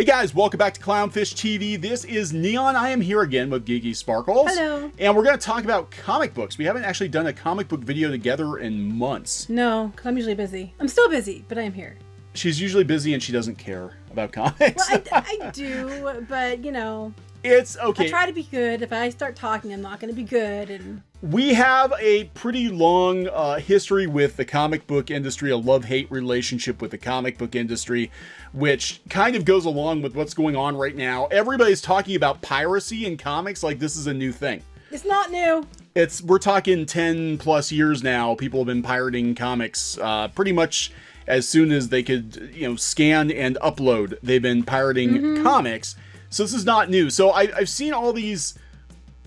guys, welcome back to Clownfish TV. This is Kneon. I am here again with Geeky Sparkles. Hello. And we're going to talk about comic books. We haven't actually done a comic book video together in months. No, because I'm usually busy. I'm still busy, but I am here. She's usually busy and she doesn't care about comics. Well, I do, but you know. It's okay. I try to be good. If I start talking, I'm not going to be good. And we have a pretty long history with the comic book industry, a love-hate relationship with the comic book industry, which kind of goes along with what's going on right now. Everybody's talking about piracy in comics like this is a new thing. It's not new. We're talking 10 plus years now. People have been pirating comics pretty much as soon as they could, scan and upload. They've been pirating comics. So this is not new. So I've seen all these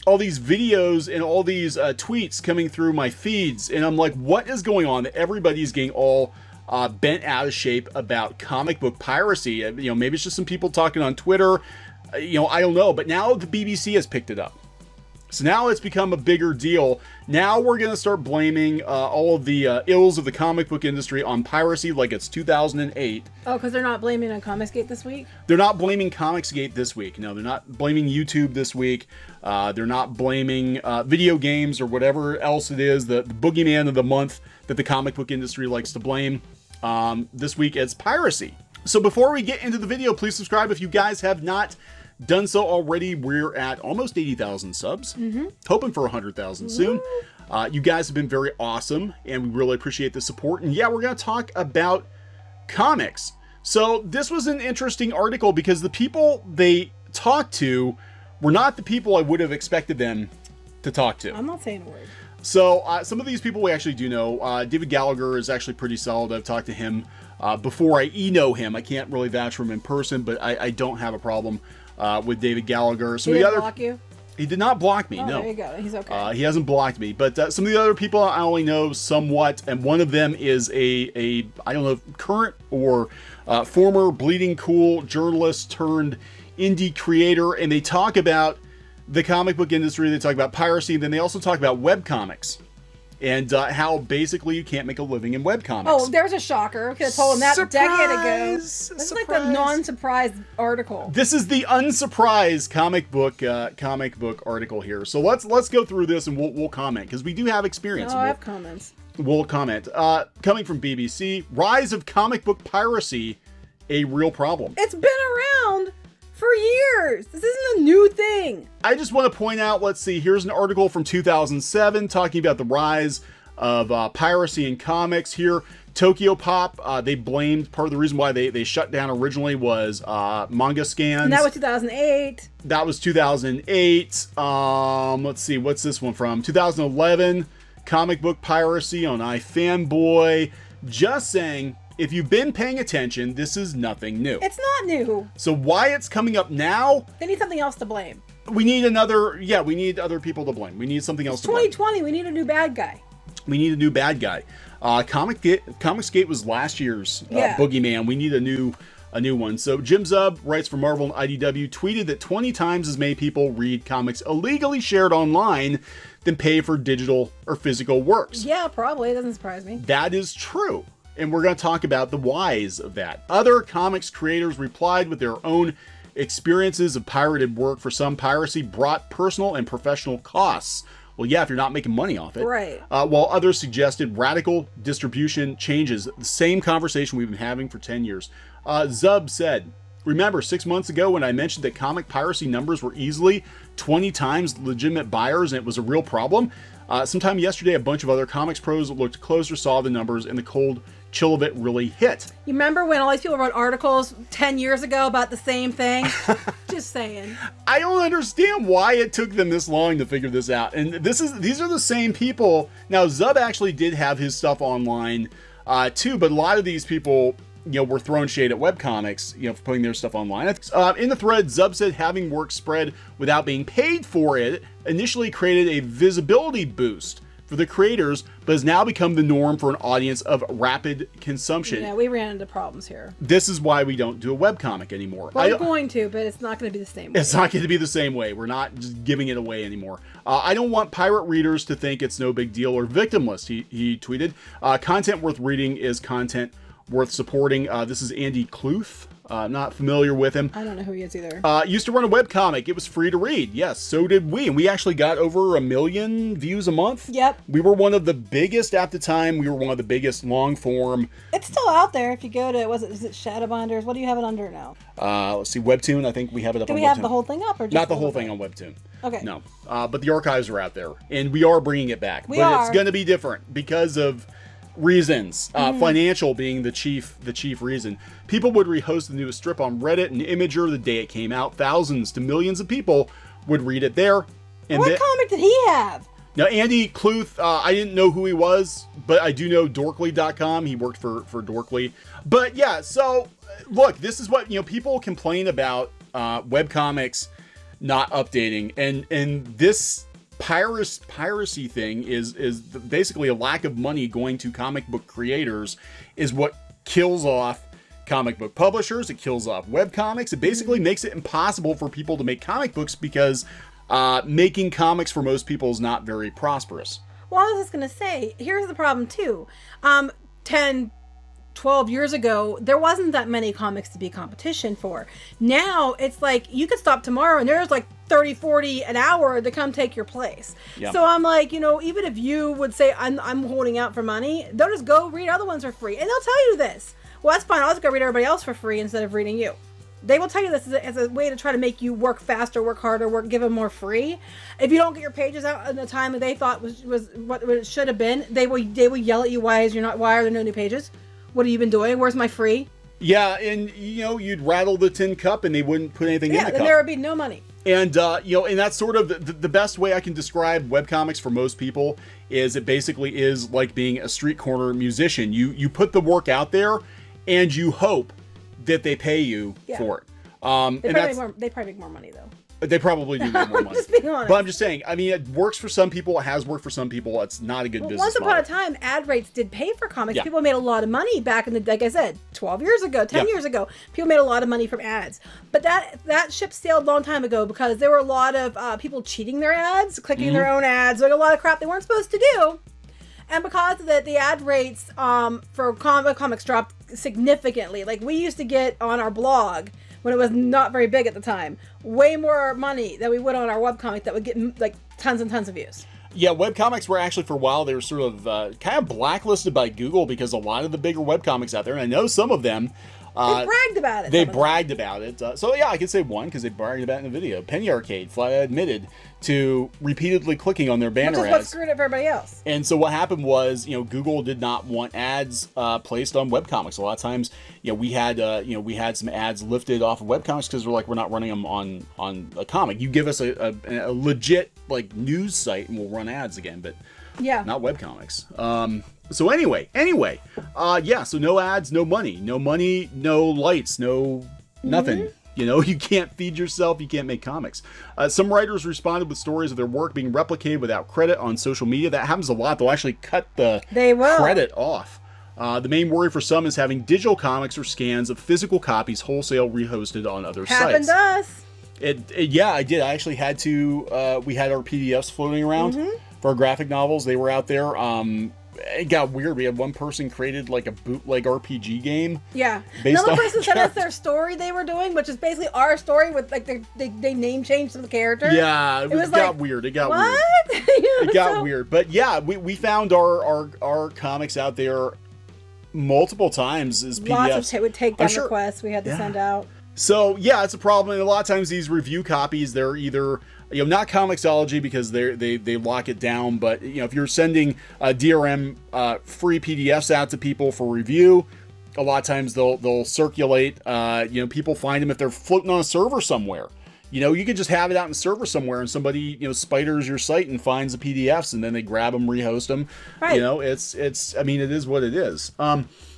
videos and all these tweets coming through my feeds, and I'm like, what is going on? Everybody's getting all bent out of shape about comic book piracy. Maybe it's just some people talking on Twitter. I don't know. But now the BBC has picked it up. So now it's become a bigger deal. Now we're going to start blaming all of the ills of the comic book industry on piracy like it's 2008. Oh, because they're not blaming on Comicsgate this week? They're not blaming Comicsgate this week. No, they're not blaming YouTube this week. They're not blaming video games or whatever else it is, the boogeyman of the month that the comic book industry likes to blame. This week it's piracy. So before we get into the video, please subscribe if you guys have not done so already. We're at almost 80,000 subs, hoping for 100,000 soon. You guys have been very awesome, and we really appreciate the support. And yeah, we're going to talk about comics. So this was an interesting article because the people they talked to were not the people I would have expected them to talk to. I'm not saying a word. So some of these people we actually do know. David Gallagher is actually pretty solid. I've talked to him before I know him. I can't really vouch for him in person, but I don't have a problem with David Gallagher. He didn't block you? He did not block me, oh, no. There you go. He's okay. He hasn't blocked me. But some of the other people I only know somewhat, and one of them is a I don't know, current or former Bleeding Cool journalist turned indie creator, and they talk about the comic book industry, they talk about piracy, and then they also talk about webcomics. And how basically you can't make a living in webcomics. Oh, there's a shocker. Could have told him that a decade ago. This is like the non-surprise article. This is the unsurprised comic book article here. So let's go through this and we'll comment because we do have experience. Oh, I have comments. We'll comment. Coming from BBC, rise of comic book piracy, a real problem. It's been around for years. This isn't a new thing. I just want to point out, let's see, here's an article from 2007 talking about the rise of piracy in comics here. Tokyo Pop, they blamed, part of the reason why they shut down originally was manga scans. And that was 2008. That was 2008. Let's see, what's this one from? 2011, comic book piracy on iFanboy. Just saying, if you've been paying attention, this is nothing new. It's not new. So why it's coming up now? They need something else to blame. We need we need other people to blame. We need something else to blame. 2020, we need a new bad guy. We need a new bad guy. Comicsgate was last year's boogeyman. We need a new one. So Jim Zub writes for Marvel and IDW, tweeted that 20 times as many people read comics illegally shared online than pay for digital or physical works. Yeah, probably. It doesn't surprise me. That is true. And we're going to talk about the whys of that. Other comics creators replied with their own experiences of pirated work. For some, piracy brought personal and professional costs. Well, yeah, if you're not making money off it. Right. While others suggested radical distribution changes. The same conversation we've been having for 10 years. Zub said, remember 6 months ago when I mentioned that comic piracy numbers were easily 20 times legitimate buyers and it was a real problem? Sometime yesterday, a bunch of other comics pros looked closer, saw the numbers, and the cold chill of it really hit. You remember when all these people wrote articles 10 years ago about the same thing? Just saying. I don't understand why it took them this long to figure this out. And these are the same people. Now, Zub actually did have his stuff online too, but a lot of these people, were throwing shade at webcomics, for putting their stuff online. In the thread, Zub said having work spread without being paid for it initially created a visibility boost for the creators, but has now become the norm for an audience of rapid consumption. Yeah, we ran into problems here. This is why we don't do a webcomic anymore. Well, we're going to, but it's not going to be the same way. It's not going to be the same way. We're not just giving it away anymore. I don't want pirate readers to think it's no big deal or victimless, he tweeted. Content worth reading is content worth supporting. This is Andy Kluth. Not familiar with him. I don't know who he is either. Used to run a webcomic. It was free to read. Yes, so did we. And we actually got over 1 million views a month. Yep. We were one of the biggest at the time. We were one of the biggest long form. It's still out there if you go to, is it Shadowbinders? What do you have it under now? Let's see, Webtoon. I think we have it up on Webtoon. Do we have the whole thing up? Or just Not the whole thing on Webtoon. Okay. No. But the archives are out there. And we are bringing it back. But it's going to be different because of reasons, financial being the chief reason. People would rehost the newest strip on Reddit and Imager the day it came out. Thousands to millions of people would read it there. And what comic did he have? Now, Andy Cluth, I didn't know who he was, but I do know Dorkly.com. He worked for Dorkly. But yeah, so look, this is what, people complain about webcomics not updating, and this piracy thing is basically a lack of money going to comic book creators is what kills off comic book publishers. It kills off webcomics. It basically makes it impossible for people to make comic books because making comics for most people is not very prosperous. Well, I was just going to say, here's the problem too. 10, 12 years ago, there wasn't that many comics to be competition for. Now, it's like, you could stop tomorrow and there's like 30, 40 an hour to come take your place. Yeah. So I'm like, even if you would say, I'm holding out for money, they'll just go read other ones for free. And they'll tell you this. Well, that's fine. I'll just go read everybody else for free instead of reading you. They will tell you this as a way to try to make you work faster, work harder, give them more free. If you don't get your pages out in the time that they thought was what it should have been, they will yell at you. Why are there no new pages? What have you been doing? Where's my free? Yeah, and you'd rattle the tin cup and they wouldn't put anything in the cup. Yeah, there would be no money. And and that's sort of the best way I can describe webcomics for most people is it basically is like being a street corner musician. You put the work out there and you hope that they pay you for it. They probably make more money though. They probably do make more money. Just being honest. But I'm just saying, it works for some people. It has worked for some people. It's not a good business Once upon model. a time, ad rates did pay for comics. Yeah. People made a lot of money back in the, like I said, 12 years ago, 10 years ago. People made a lot of money from ads. But that ship sailed a long time ago because there were a lot of people cheating their ads, clicking their own ads, doing a lot of crap they weren't supposed to do. And because of that, the ad rates for comics dropped significantly. Like, we used to get on our blog, when it was not very big at the time, way more money than we would on our webcomic that would get like tons and tons of views. Yeah, webcomics were actually, for a while, they were sort of kind of blacklisted by Google because a lot of the bigger webcomics out there, and I know some of them, they bragged about it. They bragged about it. So yeah, I could say one because they bragged about it in the video. Penny Arcade flat out admitted to repeatedly clicking on their banner ads. Which is what screwed up everybody else. And so what happened was, Google did not want ads placed on webcomics. A lot of times, we had some ads lifted off of webcomics because we're not running them on a comic. You give us a legit like news site and we'll run ads again, but not webcomics. So anyway, so no ads, no money, no lights, no nothing. You can't feed yourself, you can't make comics. Some writers responded with stories of their work being replicated without credit on social media. That happens a lot. They'll actually cut the credit off. The main worry for some is having digital comics or scans of physical copies wholesale rehosted on other sites. Happened to us. Yeah, I did. I actually had to, we had our PDFs floating around for our graphic novels. They were out there. It got weird. We had one person created like a bootleg RPG game. Yeah. Another person sent us their story they were doing, which is basically our story with like they name changed some of the characters. Yeah, it got weird. It got weird. It got weird. But yeah, we found our comics out there multiple times as PDFs. Lots of would take down requests we had to send out. So yeah, it's a problem. And a lot of times these review copies, they're either not Comixology because they lock it down, but if you're sending DRM free PDFs out to people for review, a lot of times they'll circulate. People find them if they're floating on a server somewhere. You could just have it out in a server somewhere, and somebody spiders your site and finds the PDFs, and then they grab them, rehost them. Right. It is what it is.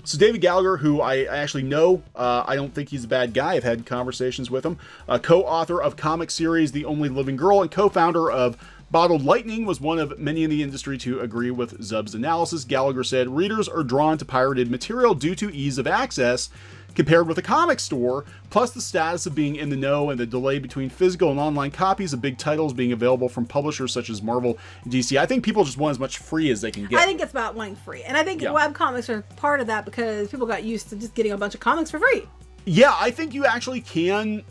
So David Gallagher, who I actually know, I don't think he's a bad guy. I've had conversations with him. Co-author of comic series The Only Living Girl and co-founder of Bottled Lightning, was one of many in the industry to agree with Zub's analysis. Gallagher said, readers are drawn to pirated material due to ease of access compared with a comic store, plus the status of being in the know and the delay between physical and online copies of big titles being available from publishers such as Marvel and DC. I think people just want as much free as they can get. I think it's about wanting free. And I think webcomics are part of that because people got used to just getting a bunch of comics for free. Yeah, I think you actually can,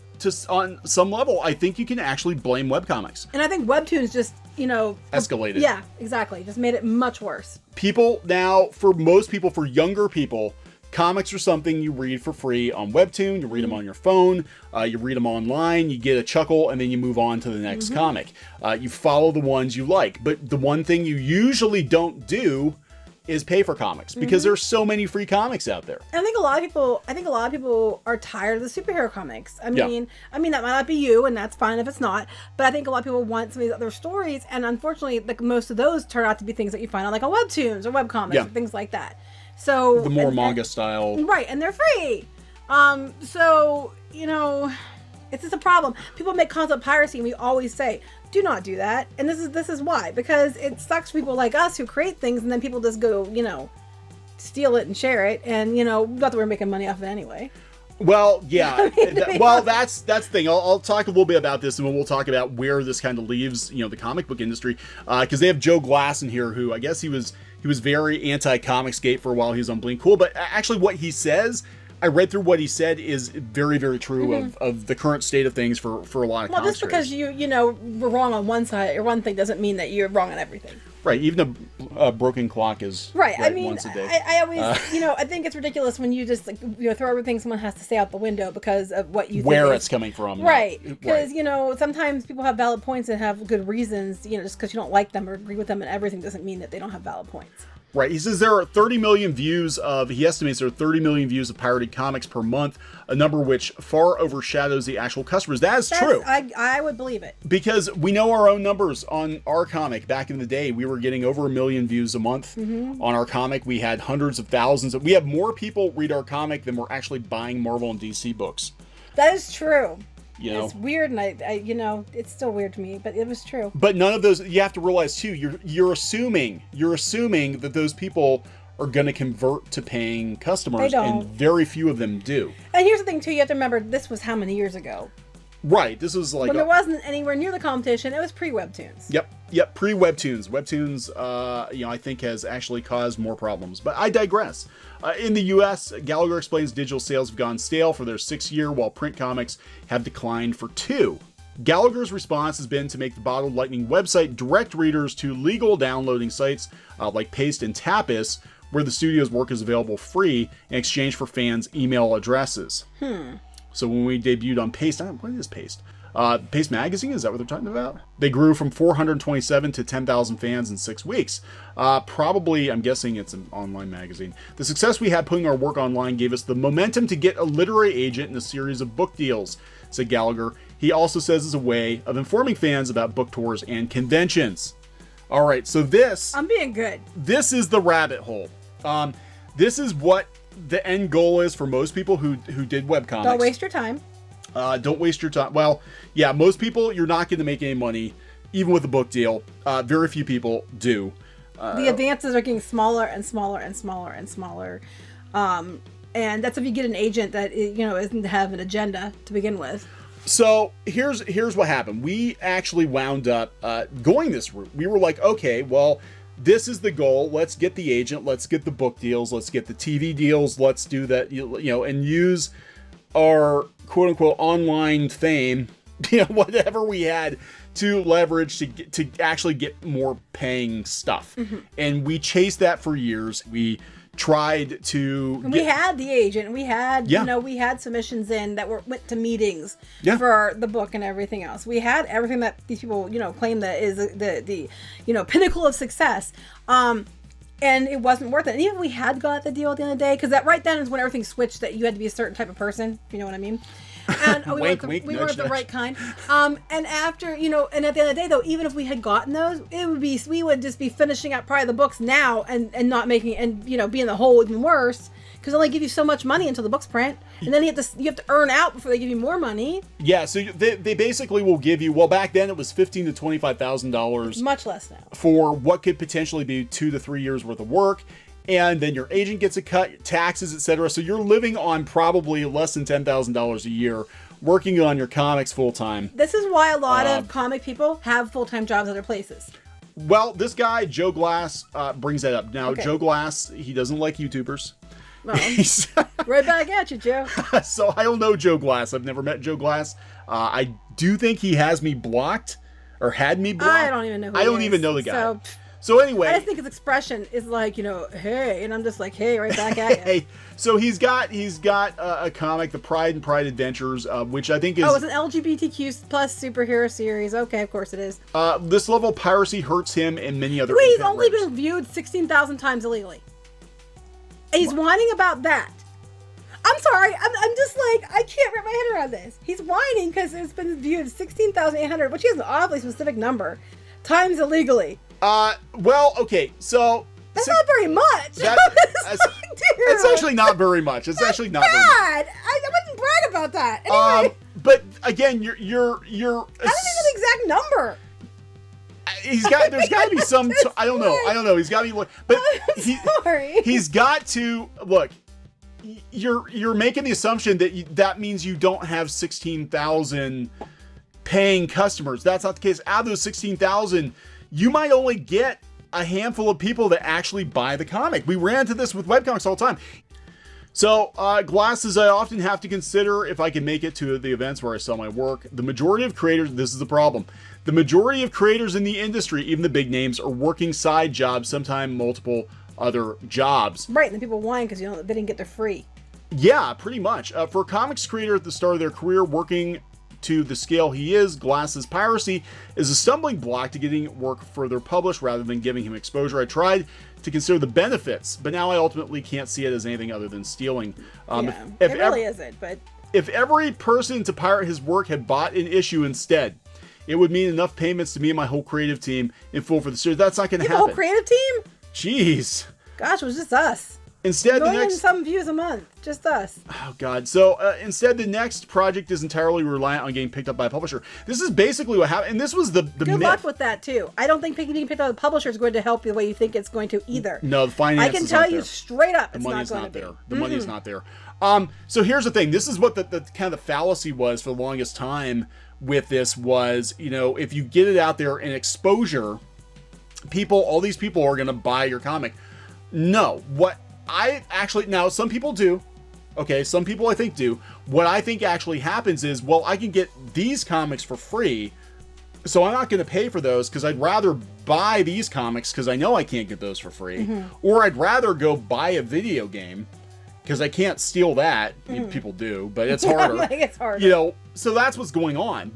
on some level, I think you can actually blame webcomics. And I think webtoons just, escalated. Yeah, exactly. Just made it much worse. People now, for most people, for younger people, comics are something you read for free on Webtoon. You read them on your phone. You read them online. You get a chuckle, and then you move on to the next comic. You follow the ones you like. But the one thing you usually don't do is pay for comics, because there's so many free comics out there. I think a lot of people are tired of the superhero comics. I mean, that might not be you, and that's fine if it's not. But I think a lot of people want some of these other stories, and unfortunately, like, most of those turn out to be things that you find on, like, on Webtoons or webcomics or things like that. So the more manga style, right? And they're free. So it's just a problem. People make concept piracy, and we always say, do not do that. And this is why, because it sucks for people like us who create things, and then people just go, steal it and share it, and not that we're making money off of it anyway. Well, yeah. That's the thing. I'll talk a little bit about this, and we'll talk about where this kind of leaves, the comic book industry, because they have Joe Glass in here, who I guess he was very anti-Comicsgate for a while. He was on Blink Cool, but actually what he says, I read through what he said, is very, very true of the current state of things for a lot of comics. Well, just because we're wrong on one side or one thing doesn't mean that you're wrong on everything. Right, even a broken clock is right. I mean, once a day. I always, I think it's ridiculous when you just throw everything someone has to say out the window because of what you where think it's coming from. Right, because sometimes people have valid points and have good reasons. Just because you don't like them or agree with them and everything doesn't mean that they don't have valid points. Right. He says there are 30 million views he estimates there are 30 million views of pirated comics per month, a number which far overshadows the actual customers. That's true. I would believe it. Because we know our own numbers on our comic. Back in the day, we were getting over 1 million views a month on our comic. We had hundreds of thousands. We have more people read our comic than we're actually buying Marvel and DC books. That is true. It's weird, and I it's still weird to me, but it was true. But none of those, you have to realize too, you're assuming that those people are going to convert to paying customers, and very few of them do. And here's the thing too, you have to remember, this was how many years ago? Right, this was like when there wasn't anywhere near the competition. It was pre-Webtoons. Yep, pre-Webtoons. Webtoons, I think has actually caused more problems. But I digress. In the U.S., Gallagher explains digital sales have gone stale for their 6th year, while print comics have declined for 2. Gallagher's response has been to make the Bottled Lightning website direct readers to legal downloading sites like Paste and Tapas, where the studio's work is available free in exchange for fans' email addresses. So when we debuted on Paste, what is Paste? Paste Magazine, is that what they're talking about? They grew from 427 to 10,000 fans in 6 weeks. Probably, I'm guessing it's an online magazine. The success we had putting our work online gave us the momentum to get a literary agent in a series of book deals, said Gallagher. He also says it's a way of informing fans about book tours and conventions. All right, so I'm being good. This is the rabbit hole. This is what the end goal is for most people who did webcomics. Don't waste your time. Don't waste your time. Well, yeah, most people, you're not going to make any money, even with a book deal. Very few people do. The advances are getting smaller and smaller and smaller and smaller. And that's if you get an agent that, doesn't have an agenda to begin with. So here's what happened. We actually wound up going this route. We were like, okay, well, this is the goal. Let's get the agent. Let's get the book deals. Let's get the TV deals. Let's do that, and use our quote-unquote online fame, whatever we had, to leverage to actually get more paying stuff. And we chased that for years. We tried to we had the agent, and we had we had submissions in that went to meetings for the book and everything else. We had everything that these people claim that is the pinnacle of success, and it wasn't worth it. And even if we had got the deal at the end of the day, because that right then is when everything switched, that you had to be a certain type of person, if you know what I mean. And we weren't the right kind. And after, and at the end of the day, though, even if we had gotten those, we would just be finishing up probably the books now and not making, and be in the hole even worse, because they only give you so much money until the books print, and then you have to earn out before they give you more money. Yeah, so they basically will give you, well, back then it was $15,000 to $25,000. Much less now. For what could potentially be 2 to 3 years worth of work. And then your agent gets a cut, taxes, etc. So you're living on probably less than $10,000 a year, working on your comics full time. This is why a lot of comic people have full-time jobs other places. Well, this guy, Joe Glass, brings that up. Now, Joe Glass, he doesn't like YouTubers. Well, right back at you, Joe. So I don't know Joe Glass. I've never met Joe Glass. I do think he has me blocked or had me blocked. I don't even know who I don't he even is, know the guy. So anyway, I just think his expression is like, hey, and I'm just like, hey, right back at you. Hey, so he's got a comic, The Pride and Pride Adventures, which I think is... Oh, it's an LGBTQ plus superhero series. Okay, of course it is. This level of piracy hurts him and many other... Wait, he's only been viewed 16,000 times illegally. And he's whining about that. I'm sorry, I'm just like, I can't wrap my head around this. He's whining because it's been viewed 16,800, which is an oddly specific number, times illegally. Well, okay, so... That's not very much. It's actually not very much. It's actually not very much. I wouldn't brag about that. Anyway. But again, you're... I don't even know the exact number. There's got to be some... I don't know. He's got to be... But sorry. He's got to... Look, you're making the assumption that that means you don't have 16,000 paying customers. That's not the case. Out of those 16,000, you might only get a handful of people that actually buy the comic. We ran into this with webcomics all the time. So, glasses, I often have to consider if I can make it to the events where I sell my work. The majority of creators, this is the problem. The majority of creators in the industry, even the big names, are working side jobs, sometimes multiple other jobs. Right, and then people whine because they didn't get their free. Yeah, pretty much. For a comics creator at the start of their career, working to the scale he is, Glass's piracy is a stumbling block to getting work further published rather than giving him exposure. I tried to consider the benefits, but now I ultimately can't see it as anything other than stealing. It really isn't, but... If every person to pirate his work had bought an issue instead, it would mean enough payments to me and my whole creative team in full for the series. That's not going to happen. The whole creative team? Jeez. Gosh, it was just us. Instead, the next... some views a month. Just us. Oh, God. So, instead, the next project is entirely reliant on getting picked up by a publisher. This is basically what happened. And this was the Good myth. luck with that, too. I don't think being picked up by the publisher is going to help you the way you think it's going to either. No, the finance I can tell you straight up, it's not going to be. The money is not there. So here's the thing. This is what the kind of the fallacy was for the longest time with this was, if you get it out there in exposure, all these people are going to buy your comic. No, now some people do. Okay, some people I think do. What I think actually happens is, well, I can get these comics for free, so I'm not going to pay for those because I'd rather buy these comics because I know I can't get those for free. Or I'd rather go buy a video game because I can't steal that. People do, but it's harder. It's harder. So that's what's going on.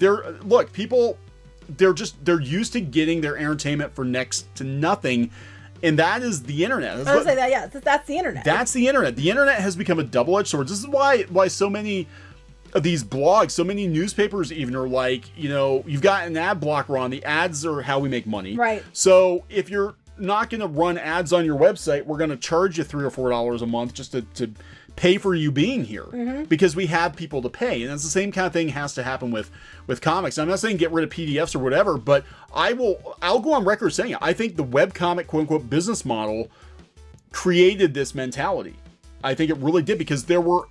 People, they're used to getting their entertainment for next to nothing. And that is the internet. I was going to say that, yeah. That's the internet. That's the internet. The internet has become a double-edged sword. This is why so many of these blogs, so many newspapers even are like, you've got an ad blocker on. The ads are how we make money. Right. So if you're not going to run ads on your website, we're going to charge you $3 or $4 a month just to pay for you being here because we have people to pay. And that's the same kind of thing has to happen with comics. I'm not saying get rid of PDFs or whatever, but I'll go on record saying it. I think the webcomic quote unquote business model created this mentality. I think it really did because they weren't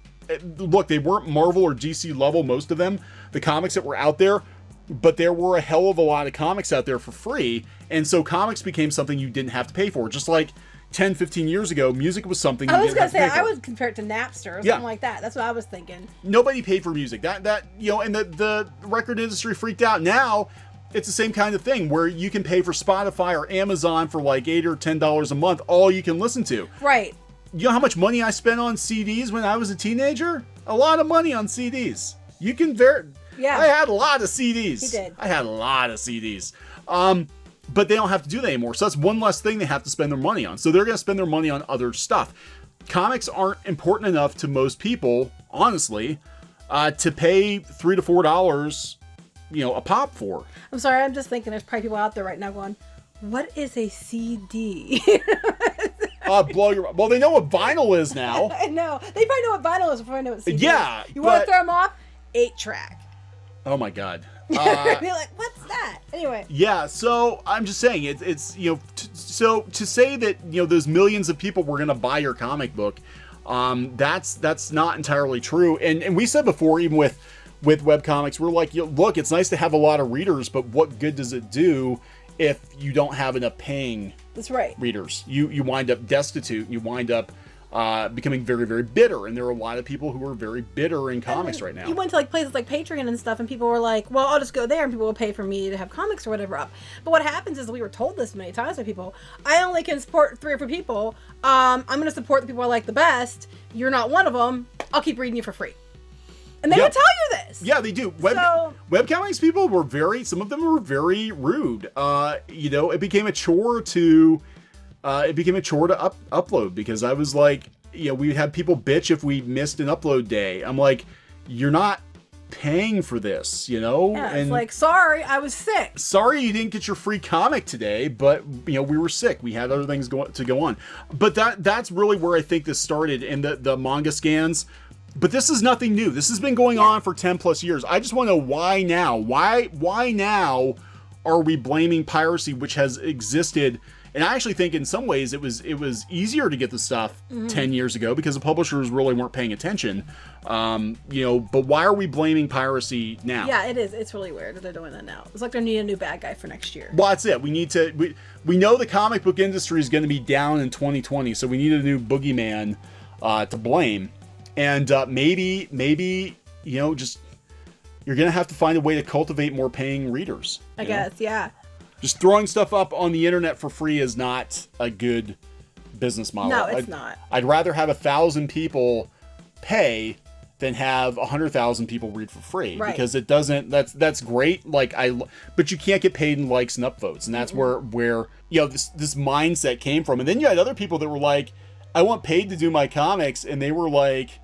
Marvel or DC level, most of them, the comics that were out there, but there were a hell of a lot of comics out there for free. And so comics became something you didn't have to pay for. Just like 10, 15 years ago, music was something you didn't have to pay for. I would compare it to Napster or something like that. That's what I was thinking. Nobody paid for music. And the record industry freaked out. Now, it's the same kind of thing where you can pay for Spotify or Amazon for like $8 or $10 a month, all you can listen to. Right. You know how much money I spent on CDs when I was a teenager? A lot of money on CDs. You can Yeah. I had a lot of CDs. He did. I had a lot of CDs. But they don't have to do that anymore. So that's one less thing they have to spend their money on. So they're going to spend their money on other stuff. Comics aren't important enough to most people, honestly, to pay $3 to $4, a pop for. I'm sorry. I'm just thinking there's probably people out there right now going, what is a CD? Well, they know what vinyl is now. I know. They probably know what vinyl is before I know what CD yeah, is. You want to throw them off? 8-track. Oh my God. Be like, what's that? Anyway. Yeah, so I'm just saying it's so to say that those millions of people were gonna buy your comic book, that's not entirely true. And we said before, even with webcomics, we're like, look, it's nice to have a lot of readers, but what good does it do if you don't have enough paying That's right. readers? You wind up destitute. You wind up becoming very, very bitter. And there are a lot of people who are very bitter in comics right now. You went to like places like Patreon and stuff, and people were like, well, I'll just go there and people will pay for me to have comics or whatever up. But what happens is, we were told this many times by people, I only can support 3 or 4 people. I'm going to support the people I like the best. You're not one of them. I'll keep reading you for free. And they would tell you this. Yeah, they do. Webcomics people were some of them were very rude. You know, it became a chore to upload, because I was like, you know, we had people bitch if we missed an upload day. I'm like, you're not paying for this, you know? Yeah, it's like, sorry, I was sick. Sorry you didn't get your free comic today, but, you know, we were sick. We had other things to go on. But that's really where I think this started, in the manga scans. But this is nothing new. This has been going on for 10 plus years. I just want to know why now? Why now are we blaming piracy, which has existed? And I actually think in some ways it was easier to get the stuff 10 years ago, because the publishers really weren't paying attention. You know, but why are we blaming piracy now? Yeah, it is. It's really weird that they're doing that now. It's like they need a new bad guy for next year. Well, that's it. We know the comic book industry is going to be down in 2020, so we need a new boogeyman to blame. And maybe, you know, just you're going to have to find a way to cultivate more paying readers. I guess, yeah. Just throwing stuff up on the internet for free is not a good business model. No, it's not. I'd rather have 1,000 people pay than have 100,000 people read for free, right? Because it doesn't. That's great. Like but you can't get paid in likes and upvotes, and that's where you know this mindset came from. And then you had other people that were like, I want paid to do my comics, and they were like,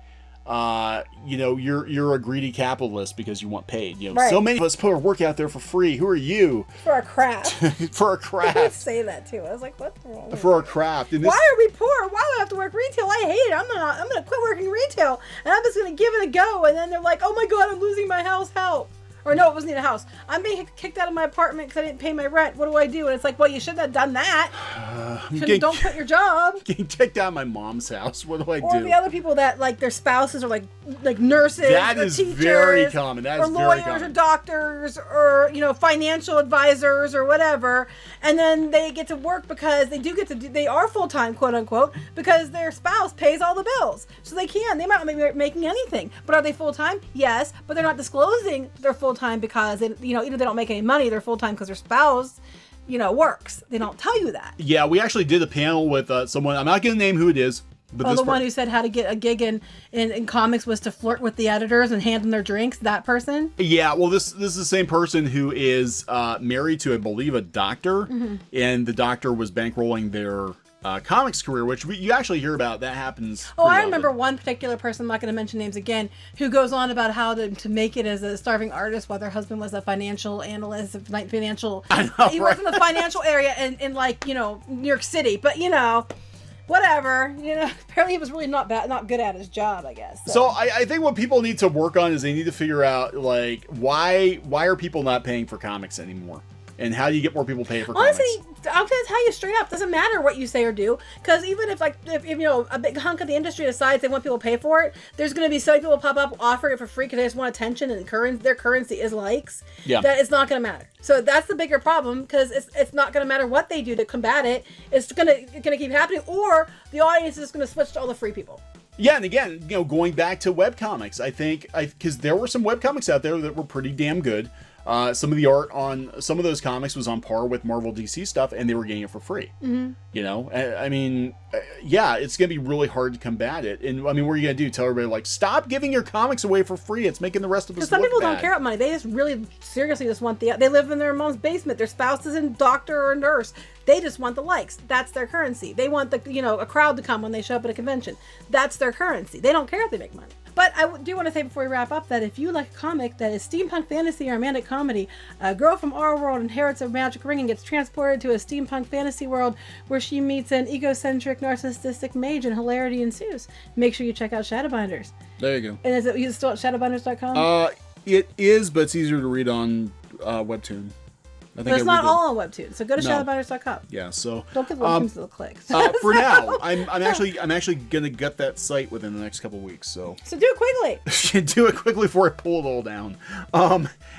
you know, you're a greedy capitalist because you want paid. You know, so many of us put our work out there for free. Who are you? For a craft. For a craft. I say that too. I was like, what's wrong with for a craft. And why are we poor? Why do I have to work retail? I hate it. I'm gonna quit working retail, and I'm just gonna give it a go. And then they're like, oh my god, I'm losing my house. Help. Or no, it wasn't even a house. I'm being kicked out of my apartment because I didn't pay my rent. What do I do? And it's like, well, you shouldn't have done that. Don't quit your job. Getting kicked out of my mom's house. What do I do? Or the other people that, like, their spouses are like nurses, that or is teachers, very common. That is or lawyers, very common. or doctors, or, you know, financial advisors, or whatever. And then they get to work because they are full time, quote unquote, because their spouse pays all the bills, so they might not be making anything. But are they full time? Yes, but they're not disclosing their full time because they, you know, even if they don't make any money, they're full time because their spouse, you know, works. They don't tell you that. Yeah, we actually did a panel with someone. I'm not going to name who it is. But the one who said how to get a gig in comics was to flirt with the editors and hand them their drinks. That person. Yeah, well, this is the same person who is married to, I believe, a doctor, and the doctor was bankrolling their comics career, which you actually hear about. That happens. Oh, I remember one particular person, I'm not going to mention names again, who goes on about how to make it as a starving artist while their husband was a financial analyst, he worked in the financial area in like, you know, New York City, but you know, whatever, you know, apparently he was really not good at his job, I guess. So I think what people need to work on is they need to figure out, like, why are people not paying for comics anymore? And how do you get more people paying for comics? Honestly, I'm going to tell you straight up, it doesn't matter what you say or do, because even if you know, a big hunk of the industry decides they want people to pay for it, there's going to be so many people pop up offering it for free because they just want attention, and their currency is likes. Yeah. That it's not going to matter. So that's the bigger problem, because it's not going to matter what they do to combat it. It's going to keep happening, or the audience is going to switch to all the free people. Yeah, and again, you know, going back to webcomics, I think because there were some webcomics out there that were pretty damn good. Some of the art on some of those comics was on par with Marvel DC stuff, and they were getting it for free. You know, I mean, yeah, it's going to be really hard to combat it. And I mean, what are you going to do? Tell everybody, like, stop giving your comics away for free. It's making the rest of us look bad. Because some people don't care about money. They just really seriously just want they live in their mom's basement. Their spouse is a doctor or a nurse. They just want the likes. That's their currency. They want a crowd to come when they show up at a convention. That's their currency. They don't care if they make money. But I do want to say before we wrap up that if you like a comic that is steampunk fantasy or romantic comedy, a girl from our world inherits a magic ring and gets transported to a steampunk fantasy world where she meets an egocentric, narcissistic mage and hilarity ensues. Make sure you check out Shadowbinders. There you go. And is it still at shadowbinders.com? It is, but it's easier to read on Webtoon. I think but it's not all on Webtoon, so go to shadowbinders.com. Yeah, so don't give Webtoons to the clicks. For now, I'm actually gonna get that site within the next couple of weeks. So do it quickly. Do it quickly before I pull it all down.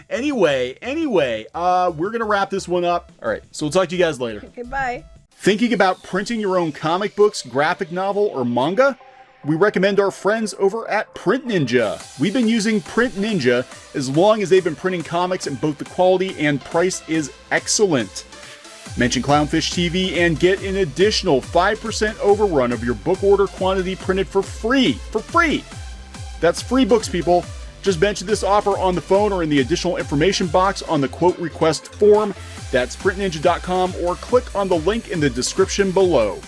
Anyway, we're gonna wrap this one up. All right, so we'll talk to you guys later. Okay, bye. Thinking about printing your own comic books, graphic novel, or manga? We recommend our friends over at PrintNinja. We've been using PrintNinja as long as they've been printing comics, and both the quality and price is excellent. Mention Clownfish TV and get an additional 5% overrun of your book order quantity printed for free. For free! That's free books, people. Just mention this offer on the phone or in the additional information box on the quote request form. That's printninja.com, or click on the link in the description below.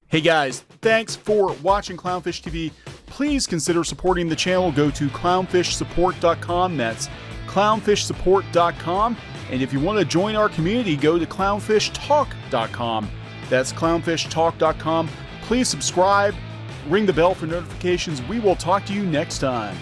Hey guys, thanks for watching Clownfish TV. Please consider supporting the channel. Go to clownfishsupport.com. That's clownfishsupport.com. And if you want to join our community, go to clownfishtalk.com. That's clownfishtalk.com. Please subscribe, ring the bell for notifications. We will talk to you next time.